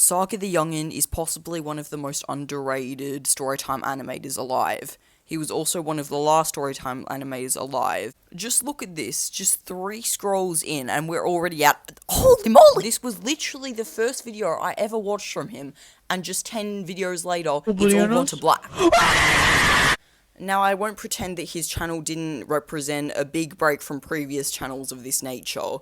Saga The Youngin is possibly one of the most underrated storytime animators alive. He was also one of the last storytime animators alive. Just look at this, just 3 scrolls in and we're already at— holy moly! This was literally the first video I ever watched from him, and just 10 videos later, it's all gone to black. Now, I won't pretend that his channel didn't represent a big break from previous channels of this nature,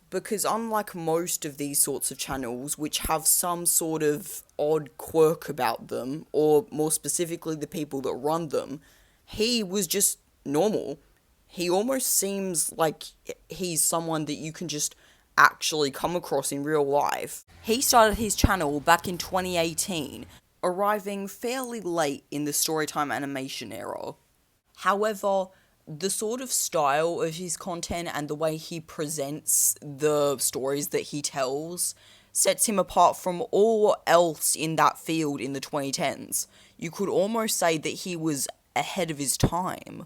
because unlike most of these sorts of channels, which have some sort of odd quirk about them, or more specifically the people that run them, he was just normal. He almost seems like he's someone that you can just actually come across in real life. He started his channel back in 2018, arriving fairly late in the storytime animation era. However, the sort of style of his content and the way he presents the stories that he tells sets him apart from all else in that field in the 2010s. You could almost say that he was ahead of his time.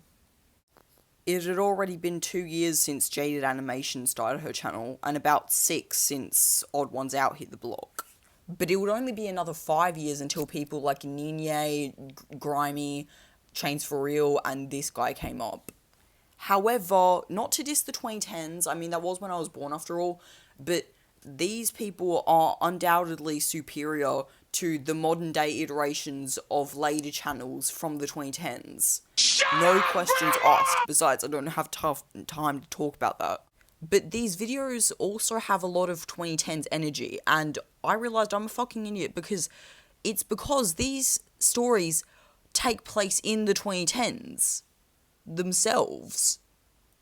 It had already been 2 years since Jaded Animation started her channel, and about 6 since Odd Ones Out hit the block. But it would only be another 5 years until people like Ninye, Grimy, Chains for Real, and this guy came up. However, not to diss the 2010s, I mean, that was when I was born after all, but these people are undoubtedly superior to the modern day iterations of later channels from the 2010s. No questions asked. Besides, I don't have time to talk about that. But these videos also have a lot of 2010s energy, and I realized I'm a fucking idiot because these stories take place in the 2010s themselves.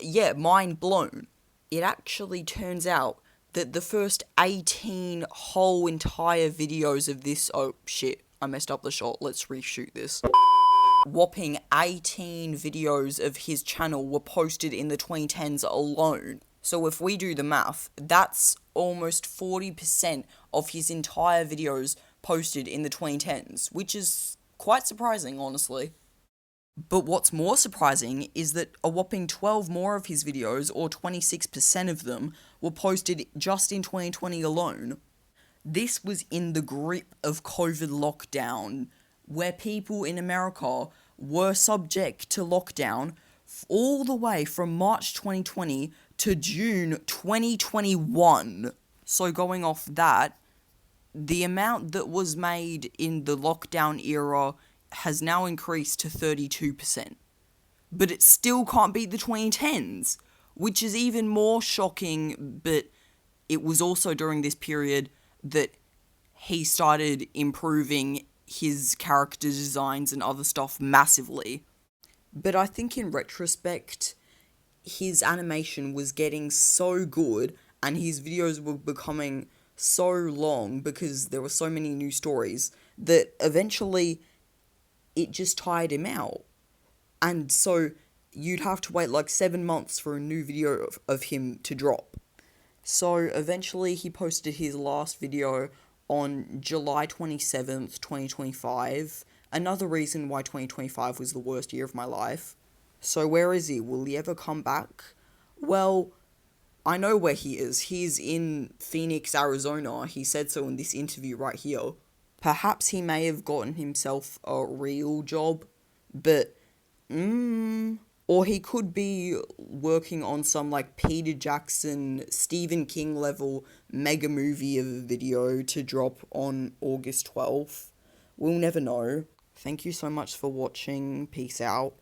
Yeah, mind blown. It actually turns out that the first 18 whole entire videos of this— oh shit, I messed up the shot, let's reshoot this. Whopping 18 videos of his channel were posted in the 2010s alone. So if we do the math, that's almost 40% of his entire videos posted in the 2010s, which is quite surprising, honestly. But what's more surprising is that a whopping 12 more of his videos, or 26% of them, were posted just in 2020 alone. This was in the grip of COVID lockdown, where people in America were subject to lockdown all the way from March 2020 to June 2021. So going off that, the amount that was made in the lockdown era has now increased to 32%. But it still can't beat the 2010s, which is even more shocking, but it was also during this period that he started improving his character designs and other stuff massively. But I think in retrospect, his animation was getting so good and his videos were becoming so long because there were so many new stories that eventually it just tired him out. And so you'd have to wait like 7 months for a new video of him to drop. So eventually he posted his last video on July 27th, 2025. Another reason why 2025 was the worst year of my life. So where is he? Will he ever come back? Well, I know where he is. He's in Phoenix, Arizona. He said so in this interview right here. Perhaps he may have gotten himself a real job, but, or he could be working on some, like, Peter Jackson, Stephen King level mega movie of a video to drop on August 12th. We'll never know. Thank you so much for watching. Peace out.